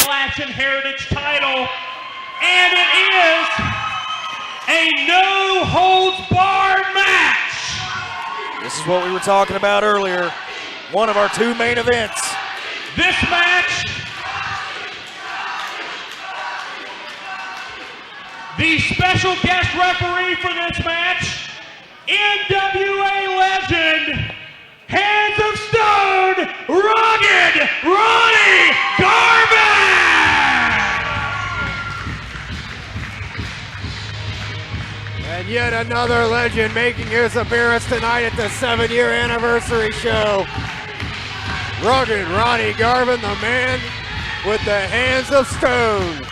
Appalachian Heritage title, and it is a no-holds-barred match. This is what we were talking about earlier. One of our two main events. This match, the special guest referee for this match, NWA legend, Hands of Stone, Rugged Ronnie Garvin! And yet another legend making his appearance tonight at the 7-year anniversary show. Rugged Ronnie Garvin, the man with the Hands of Stone.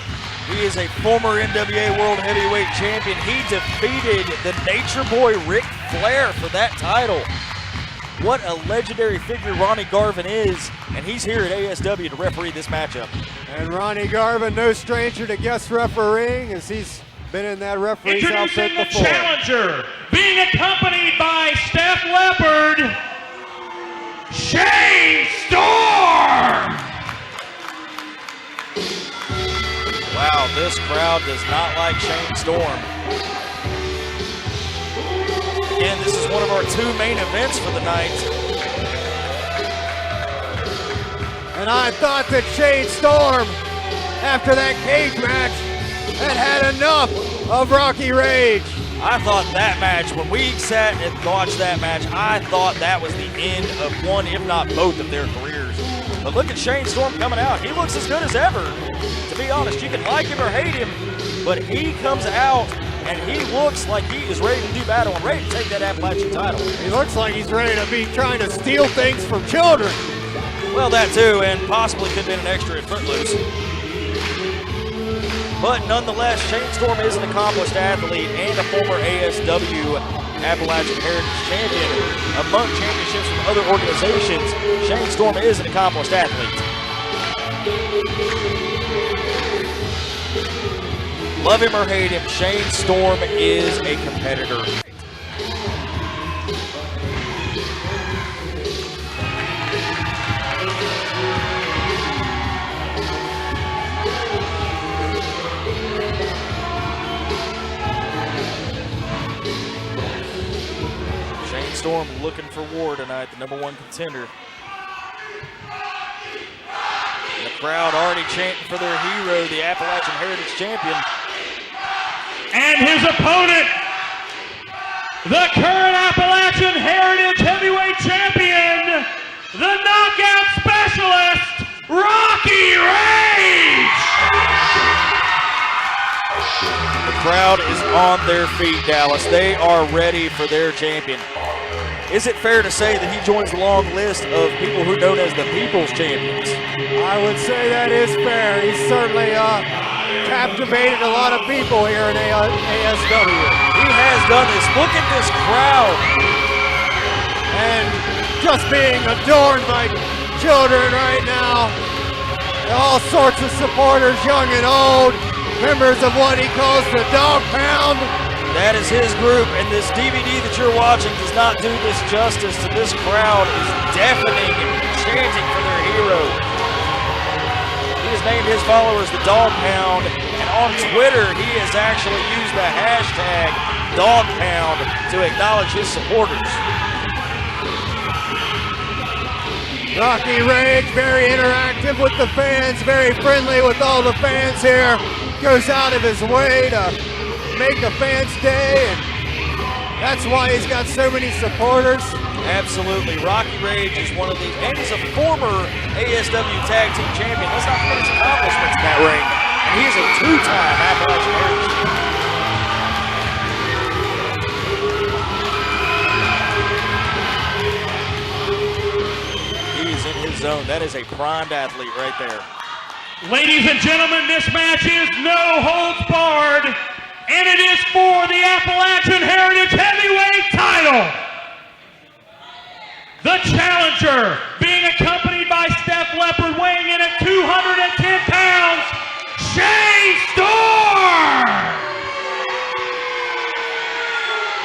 He is a former NWA World Heavyweight Champion. He defeated the Nature Boy Ric Flair for that title. What a legendary figure Ronnie Garvin is, and he's here at ASW to referee this matchup. And Ronnie Garvin, no stranger to guest refereeing, as he's been in that referee's outfit Introducing the before. challenger, being accompanied by Steph Leopard, Shane Storm! Wow, this crowd does not like Shane Storm. Again, this is one of our two main events for the night. And I thought that Shane Storm, after that cage match, had enough of Rocky Rage. I thought that match, when we sat and watched that match, I thought that was the end of one, if not both, of their careers. But look at Shane Storm coming out. He looks as good as ever. To be honest, you can like him or hate him, but he comes out and he looks like he is ready to do battle and ready to take that Appalachian title. He looks like he's ready to be trying to steal things from children. Well, that too, and possibly could have been an extra at Footloose. But nonetheless, Shane Storm is an accomplished athlete and a former ASW Appalachian Heritage Champion. Among championships from other organizations, Shane Storm is an accomplished athlete. Love him or hate him, Shane Storm is a competitor. Shane Storm looking for war tonight, the #1 contender. And the crowd already chanting for their hero, the Appalachian Heritage Champion. And his opponent, the current Appalachian Heritage Heavyweight Champion, the Knockout Specialist, Rocky Rage! The crowd is on their feet, Dallas. They are ready for their champion. Is it fair to say that he joins the long list of people who are known as the People's Champions? I would say that is fair. He's certainly captivated a lot of people here in ASW. He has done this. Look at this crowd. And just being adorned by children right now. All sorts of supporters, young and old, members of what he calls the Dog Pound. That is his group, and this DVD that you're watching does not do this justice to this crowd. Is deafening and chanting for their hero. He has named his followers the Dog Pound, and on Twitter, he has actually used the hashtag Dog Pound to acknowledge his supporters. Rocky Rage, very interactive with the fans, very friendly with all the fans here. Goes out of his way to make a fan's day, and that's why he's got so many supporters. Absolutely. Rocky Rage is one of the, and he's a former ASW Tag Team Champion. Let's not forget his accomplishments in that ring. And he is a two-time Appalachian Heritage. He is in his zone. That is a primed athlete right there. Ladies and gentlemen, this match is no holds barred, and it is for the Appalachian Heritage Heavyweight title. The challenger, being accompanied by Steph Leopard, weighing in at 210 pounds, Shane Storm!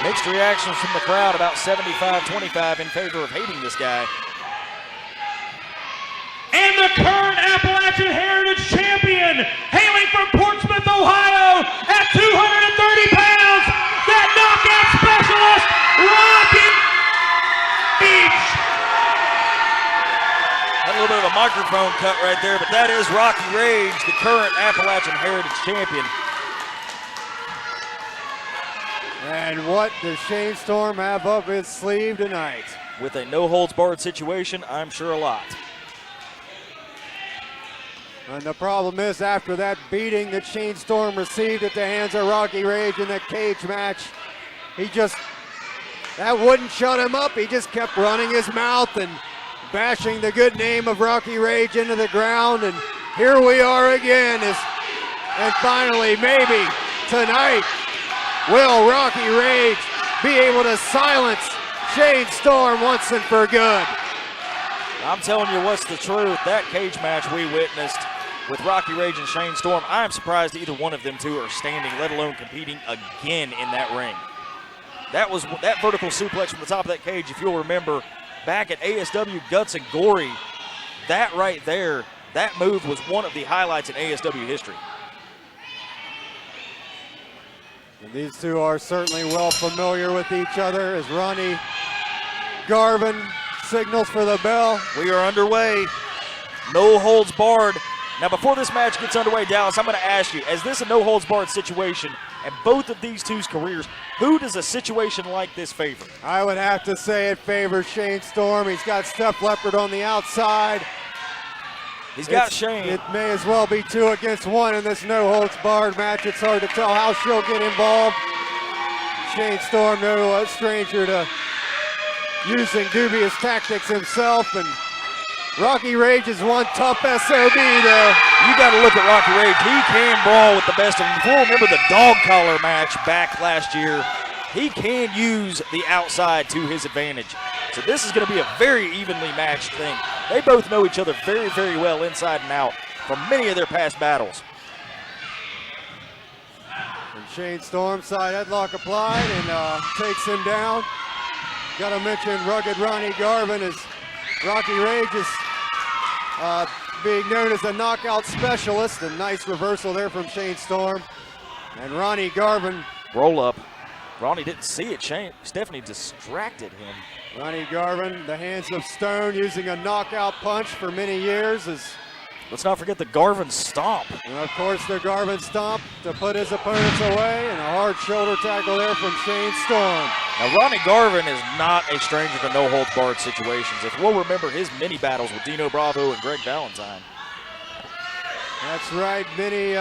Mixed reactions from the crowd, about 75-25 in favor of hating this guy. And the current Appalachian Heritage Champion, hailing from Portsmouth, Ohio, at 230 pounds, that knockout specialist, Rocky Rage. Had a little bit of a microphone cut right there, but that is Rocky Rage, the current Appalachian Heritage Champion. And what does Shane Storm have up his sleeve tonight? With a no-holds-barred situation, I'm sure a lot. And the problem is, after that beating that Shane Storm received at the hands of Rocky Rage in that cage match, that wouldn't shut him up. He just kept running his mouth and bashing the good name of Rocky Rage into the ground. And here we are again. And finally, maybe tonight, will Rocky Rage be able to silence Shane Storm once and for good? I'm telling you what's the truth. That cage match we witnessed with Rocky Rage and Shane Storm, I'm surprised either one of them two are standing, let alone competing again in that ring. That vertical suplex from the top of that cage, if you'll remember, back at ASW Guts and Gory, that right there, that move was one of the highlights in ASW history. And these two are certainly well familiar with each other as Ronnie Garvin signals for the bell. We are underway. No holds barred. Now, before this match gets underway, Dallas, I'm going to ask you, is this a no holds barred situation? And both of these two's careers, who does a situation like this favor? I would have to say it favors Shane Storm. He's got Steph Leopard on the outside. He's got Shane. It may as well be 2 against 1 in this no-holds-barred match. It's hard to tell how she'll get involved. Shane Storm, no stranger to using dubious tactics himself, and Rocky Rage is one tough SOB, though. You got to look at Rocky Rage. He can brawl with the best of them. If you remember the dog collar match back last year, he can use the outside to his advantage. So this is going to be a very evenly matched thing. They both know each other very, very well inside and out from many of their past battles. And Shane Storm side headlock applied and takes him down. Got to mention Rugged Ronnie Garvin as Rocky Rage is being known as a knockout specialist. A nice reversal there from Shane Storm. And Ronnie Garvin. Roll up. Ronnie didn't see it. Stephanie distracted him. Ronnie Garvin, the hands of stone, using a knockout punch for many years. Let's not forget the Garvin stomp. And of course, the Garvin stomp to put his opponents away, and a hard shoulder tackle there from Shane Storm. Now, Ronnie Garvin is not a stranger to no-holds-barred situations. If we'll remember his mini battles with Dino Bravo and Greg Valentine. That's right, many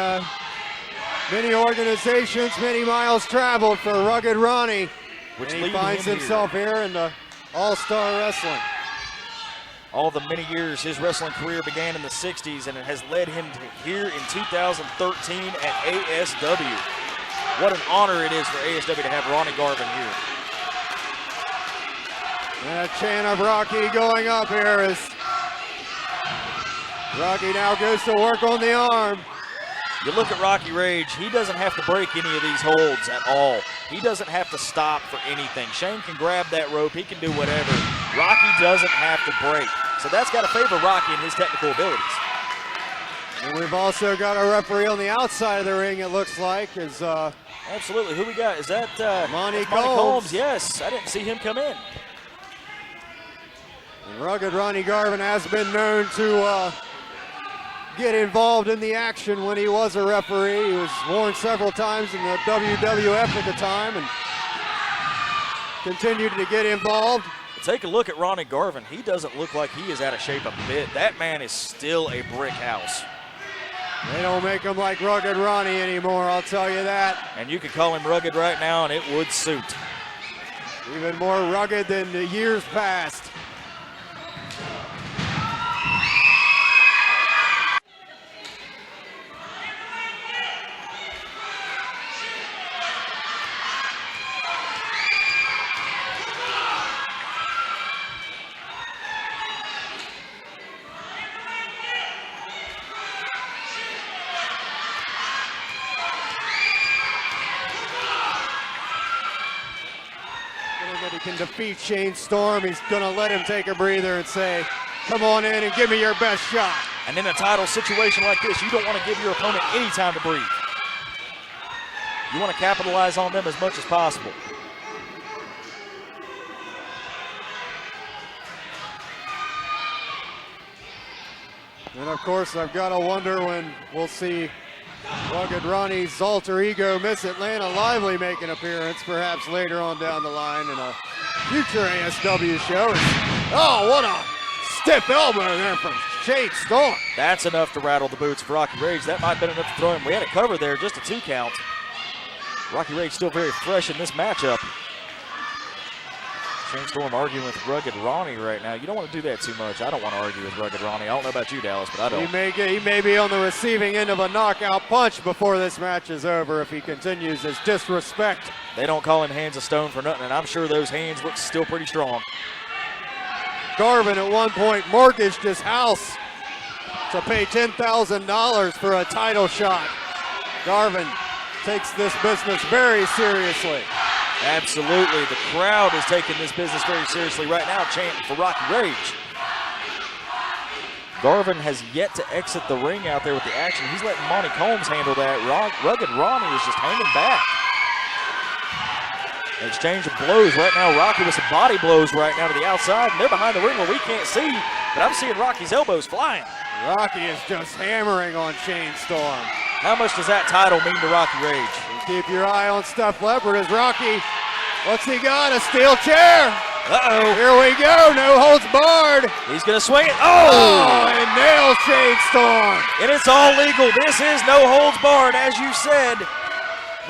organizations, many miles traveled for Rugged Ronnie. Which and he finds himself here in the All-Star Wrestling. All the many years his wrestling career began in the 60s, and it has led him to here in 2013 at ASW. What an honor it is for ASW to have Ronnie Garvin here. And a chant of Rocky going up here as Rocky now goes to work on the arm. You look at Rocky Rage, he doesn't have to break any of these holds at all. He doesn't have to stop for anything. Shane can grab that rope, he can do whatever. Rocky doesn't have to break. So that's got to favor Rocky and his technical abilities. And we've also got a referee on the outside of the ring, it looks like. Absolutely, who we got? Is that Monty Combs? Yes, I didn't see him come in. And Rugged Ronnie Garvin has been known to get involved in the action when he was a referee. He was warned several times in the WWF at the time and continued to get involved. Take a look at Ronnie Garvin. He doesn't look like he is out of shape a bit. That man is still a brick house. They don't make him like Rugged Ronnie anymore, I'll tell you that. And you could call him rugged right now and it would suit. Even more rugged than the years past. Can defeat Shane Storm. He's going to let him take a breather and say, come on in and give me your best shot. And in a title situation like this, you don't want to give your opponent any time to breathe. You want to capitalize on them as much as possible. And of course, I've got to wonder when we'll see Rugged Ronnie's alter ego, Miss Atlanta Lively, make an appearance, perhaps later on down the line in a future ASW show. Oh, what a stiff elbow there from Shane Storm. That's enough to rattle the boots of Rocky Rage. That might have been enough to throw him. We had it covered there, just a 2 count. Rocky Rage still very fresh in this matchup. Shane Storm arguing with Rugged Ronnie right now. You don't want to do that too much. I don't want to argue with Rugged Ronnie. I don't know about you, Dallas, but I don't. He may be on the receiving end of a knockout punch before this match is over if he continues his disrespect. They don't call him Hands of Stone for nothing, and I'm sure those hands look still pretty strong. Garvin at one point mortgaged his house to pay $10,000 for a title shot. Garvin takes this business very seriously. Absolutely. The crowd is taking this business very seriously right now, chanting for Rocky Rage. Garvin has yet to exit the ring out there with the action. He's letting Monty Combs handle that. Rugged Ronnie is just hanging back. An exchange of blows right now. Rocky with some body blows right now to the outside, and they're behind the ring where we can't see, but I'm seeing Rocky's elbows flying. Rocky is just hammering on Shane Storm. How much does that title mean to Rocky Rage? And keep your eye on Steph Leopard as Rocky, what's he got? A steel chair. Uh-oh. Here we go, no holds barred. He's going to swing it. Oh, and nails Shane Storm. And it's all legal. This is no holds barred, as you said.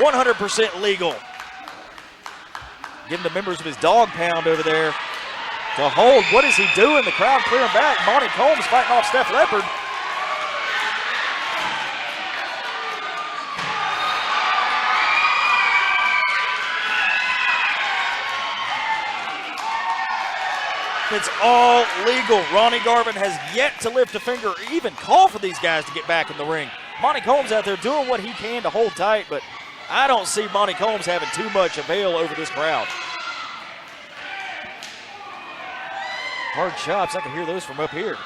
100% legal. Getting the members of his dog pound over there to hold. What is he doing? The crowd clearing back. Monty Combs fighting off Steph Leopard. It's all legal. Ronnie Garvin has yet to lift a finger or even call for these guys to get back in the ring. Monty Combs out there doing what he can to hold tight, but I don't see Monty Combs having too much avail over this crowd. Hard chops, I can hear those from up here.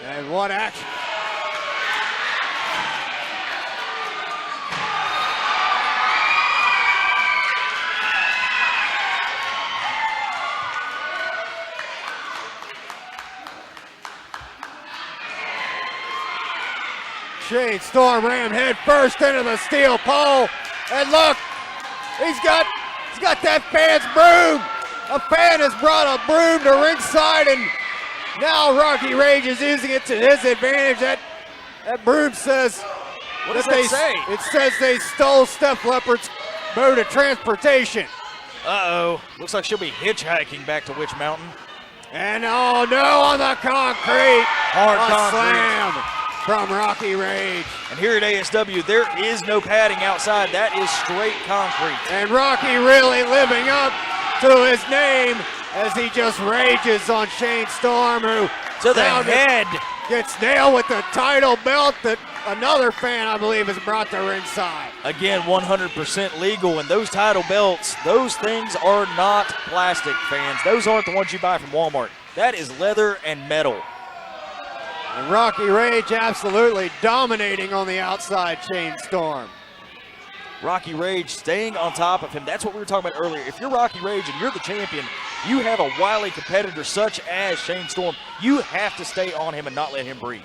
And what action. Shane Storm ran head first into the steel pole. And look, he's got that fan's broom. A fan has brought a broom to ringside, and now Rocky Rage is using it to his advantage. That broom says, what does that say? It says they stole Steph Leopard's mode of transportation. Uh-oh. Looks like she'll be hitchhiking back to Witch Mountain. And oh no, on the concrete. Hard a concrete. Slam from Rocky Rage. And here at ASW, there is no padding outside. That is straight concrete. And Rocky really living up to his name as he just rages on Shane Storm, who to the head gets nailed with the title belt that another fan, I believe, has brought to ringside. Again, 100% legal, and those title belts, those things are not plastic, fans. Those aren't the ones you buy from Walmart. That is leather and metal. And Rocky Rage absolutely dominating on the outside Shane Storm. Rocky Rage staying on top of him. That's what we were talking about earlier. If you're Rocky Rage and you're the champion, you have a wily competitor such as Shane Storm. You have to stay on him and not let him breathe.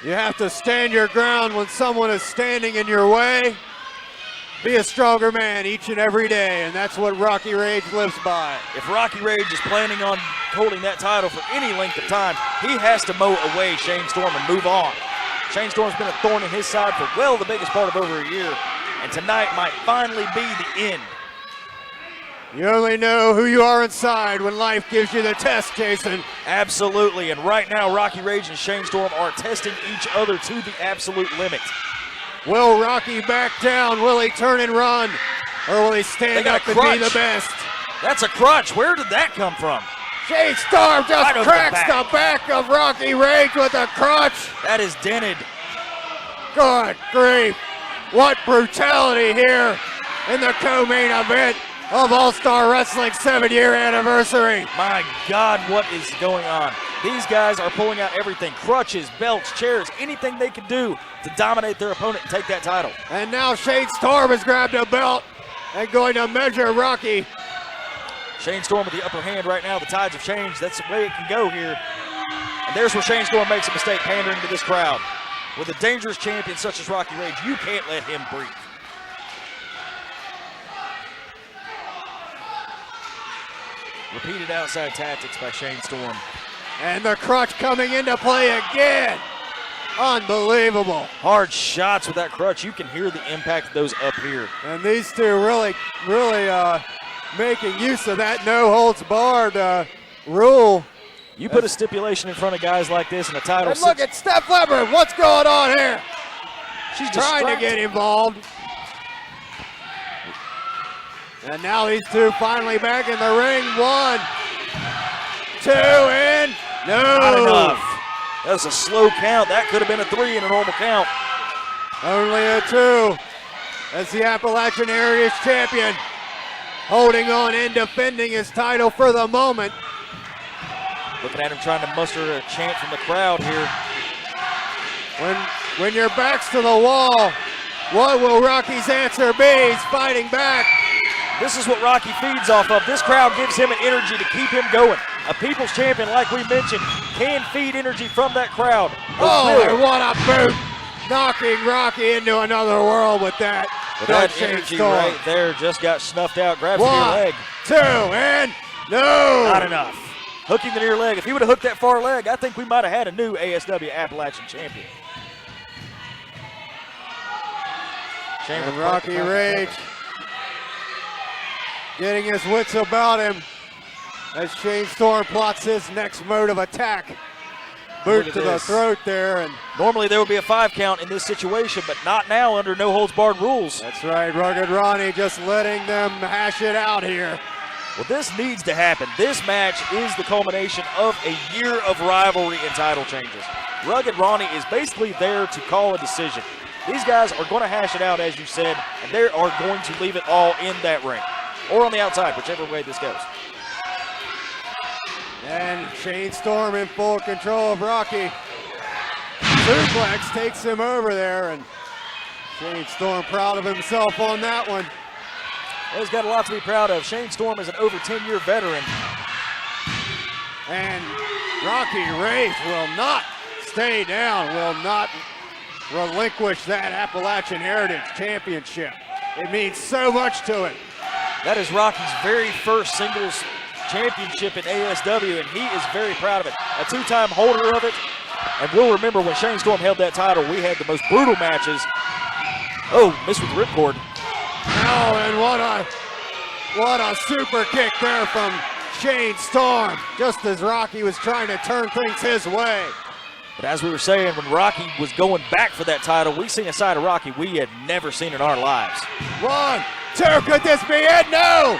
You have to stand your ground when someone is standing in your way. Be a stronger man each and every day, and that's what Rocky Rage lives by. If Rocky Rage is planning on holding that title for any length of time, he has to mow away Shane Storm and move on. Shane Storm's been a thorn in his side for well the biggest part of over a year, and tonight might finally be the end. You only know who you are inside when life gives you the test, Jason. Absolutely, and right now Rocky Rage and Shane Storm are testing each other to the absolute limit. Will Rocky back down? Will he turn and run? Or will he stand up and be the best? That's a crutch. Where did that come from? Shane Storm just cracks the back of Rocky Rage with a crutch. That is dented. Good grief. What brutality here in the co-main event of All-Star Wrestling 7-year anniversary. My God, what is going on? These guys are pulling out everything, crutches, belts, chairs, anything they can do to dominate their opponent and take that title. And now Shane Storm has grabbed a belt and going to measure Rocky. Shane Storm with the upper hand right now. The tides have changed. That's the way it can go here. And there's where Shane Storm makes a mistake, pandering to this crowd. With a dangerous champion such as Rocky Rage, you can't let him breathe. Repeated outside tactics by Shane Storm. And the crutch coming into play again. Unbelievable. Hard shots with that crutch. You can hear the impact of those up here. And these two really making use of that no holds barred rule. You put a stipulation in front of guys like this in a title. And look at Steph Weber. What's going on here? She's trying to get involved. And now these two finally back in the ring. 1, 2, and no. Not enough. That was a slow count. That could have been a 3 in a normal count. Only a 2 as the Appalachian Heritage Champion holding on and defending his title for the moment. Looking at him trying to muster a chant from the crowd here. When your back's to the wall, what will Rocky's answer be? He's fighting back. This is what Rocky feeds off of. This crowd gives him an energy to keep him going. A people's champion, like we mentioned, can feed energy from that crowd. And what a boot. Knocking Rocky into another world with that. But that energy right there just got snuffed out. Grabs the near leg. 2, and no. Not enough. Hooking the near leg. If he would have hooked that far leg, I think we might have had a new ASW Appalachian champion. And Rocky Rage getting his wits about him as Shane Storm plots his next mode of attack. Boot to the throat there. And normally there would be a 5 count in this situation, but not now under no holds barred rules. That's right, Rugged Ronnie just letting them hash it out here. Well, this needs to happen. This match is the culmination of a year of rivalry and title changes. Rugged Ronnie is basically there to call a decision. These guys are going to hash it out, as you said, and they are going to leave it all in that ring. Or on the outside, whichever way this goes. And Shane Storm in full control of Rocky. Suplex takes him over there, and Shane Storm proud of himself on that one. Well, he's got a lot to be proud of. Shane Storm is an over 10-year veteran. And Rocky Rage will not stay down, will not relinquish that Appalachian Heritage Championship. It means so much to him. That is Rocky's very first singles championship in ASW, and he is very proud of it. A 2-time holder of it. And we'll remember when Shane Storm held that title, we had the most brutal matches. Oh, missed with the ripcord. Oh, and what a super kick there from Shane Storm, just as Rocky was trying to turn things his way. But as we were saying, when Rocky was going back for that title, we seen a side of Rocky we had never seen in our lives. 1, 2, could this be it? No!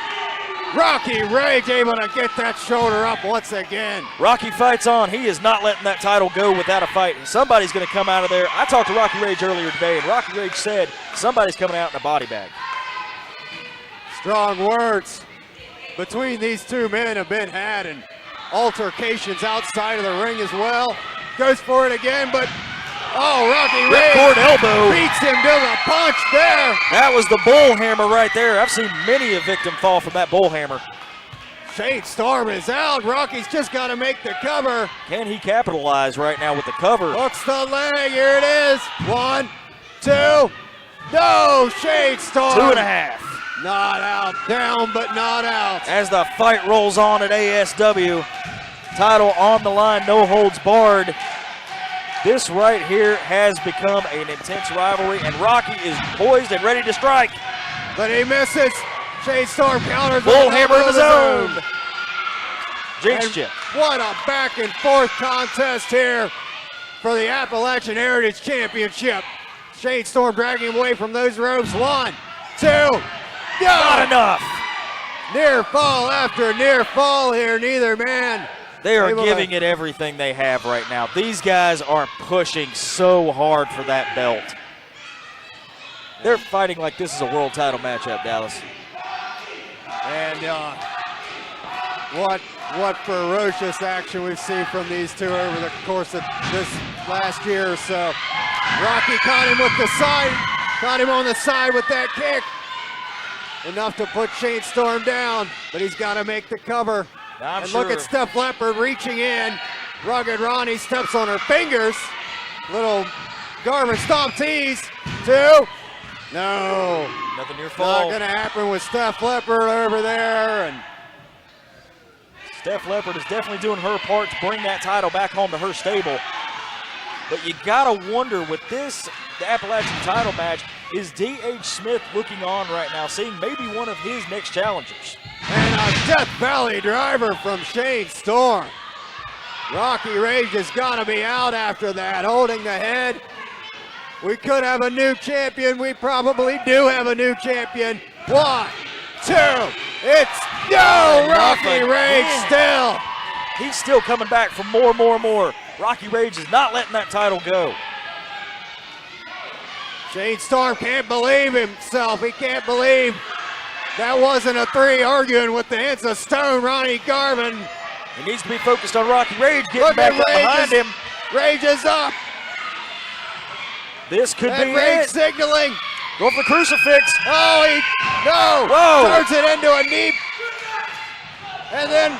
Rocky Rage able to get that shoulder up once again. Rocky fights on. He is not letting that title go without a fight. Somebody's going to come out of there. I talked to Rocky Rage earlier today, and Rocky Rage said somebody's coming out in a body bag. Strong words between these two men have been had, and altercations outside of the ring as well. Goes for it again, but Rocky Rage elbow beats him to the punch there. That was the bull hammer right there. I've seen many a victim fall from that bull hammer. Shane Storm is out. Rocky's just got to make the cover. Can he capitalize right now with the cover? Hooks the leg. Here it is. 1, 2. No, Shane Storm. 2.5. Not out. Down, but not out. As the fight rolls on at ASW, title on the line, no holds barred. This right here has become an intense rivalry, and Rocky is poised and ready to strike. But he misses. Shane Storm counters. Bull hammer of his own. Jinx chip. What a back and forth contest here for the Appalachian Heritage Championship. Shane Storm dragging him away from those ropes. 1, 2. No! Not enough. Near fall after near fall here. Neither man. They are giving it everything they have right now. These guys are pushing so hard for that belt. They're fighting like this is a world title matchup, Dallas. And what ferocious action we've seen from these two over the course of this last year or so. Rocky caught him with the side, caught him on the side with that kick. Enough to put Shane Storm down, but he's got to make the cover. And look at Steph Leppard reaching in. Rugged Ronnie steps on her fingers. Little Garvin stomp tease. 2. No. Nothing your fault. Not gonna happen with Steph Leppard over there. And Steph Leppard is definitely doing her part to bring that title back home to her stable. But you gotta wonder with this, the Appalachian title match, is D.H. Smith looking on right now, seeing maybe one of his next challengers. And a Death Valley driver from Shane Storm. Rocky Rage has got to be out after that, holding the head. We could have a new champion. We probably do have a new champion. 1, 2, it's no! Rocky Rage still. He's still coming back for more. Rocky Rage is not letting that title go. Shane Storm can't believe himself. He can't believe that wasn't a 3 arguing with the Hands of Stone, Ronnie Garvin. He needs to be focused on Rocky Rage getting back up behind him. Rage is up. This could be Rage it. signaling. Go for the crucifix. Oh, no. Whoa. Turns it into a knee. And then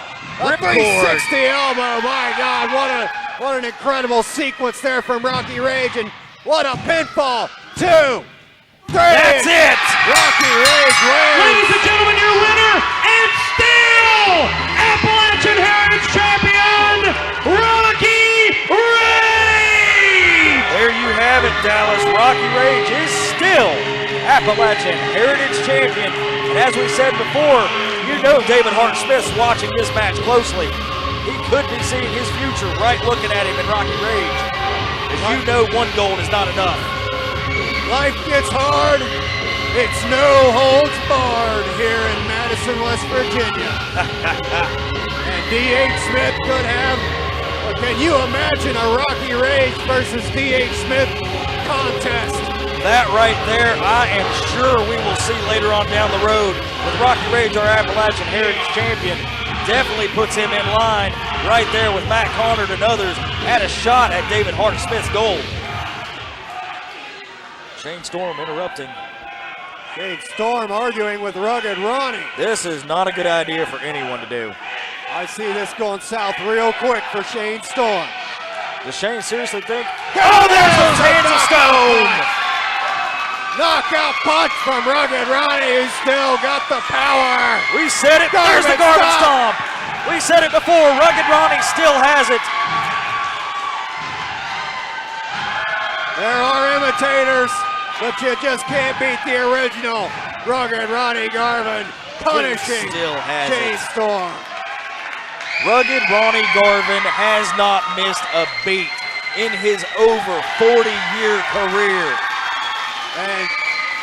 a 360 elbow. My God, what an incredible sequence there from Rocky Rage. And what a pinfall. 2, 3. That's it. Rocky Rage wins. Ladies and gentlemen, your winner and still Appalachian Heritage Champion, Rocky Rage! There you have it, Dallas. Rocky Rage is still Appalachian Heritage Champion. And as we said before, you know David Hart Smith's watching this match closely. He could be seeing his future right looking at him in Rocky Rage. As you know, one gold is not enough. Life gets hard. It's no holds barred here in Madison, West Virginia. And D.H. Smith could have, can you imagine a Rocky Rage versus D.H. Smith contest? That right there, I am sure we will see later on down the road with Rocky Rage, our Appalachian Heritage Champion. Definitely puts him in line right there with Matt Connard and others at a shot at David Hart Smith's gold. Shane Storm interrupting. Shane Storm arguing with Rugged Ronnie. This is not a good idea for anyone to do. I see this going south real quick for Shane Storm. Does Shane seriously think? Oh, there's those Hands of Stone! Knockout punch from Rugged Ronnie, who's still got the power. We said it. There's the Garvin Stomp. We said it before. Rugged Ronnie still has it. There are imitators, but you just can't beat the original. Rugged Ronnie Garvin punishing Shane Storm. Rugged Ronnie Garvin has not missed a beat in his over 40-year career. And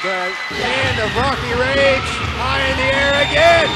the hand of Rocky Rage high in the air again.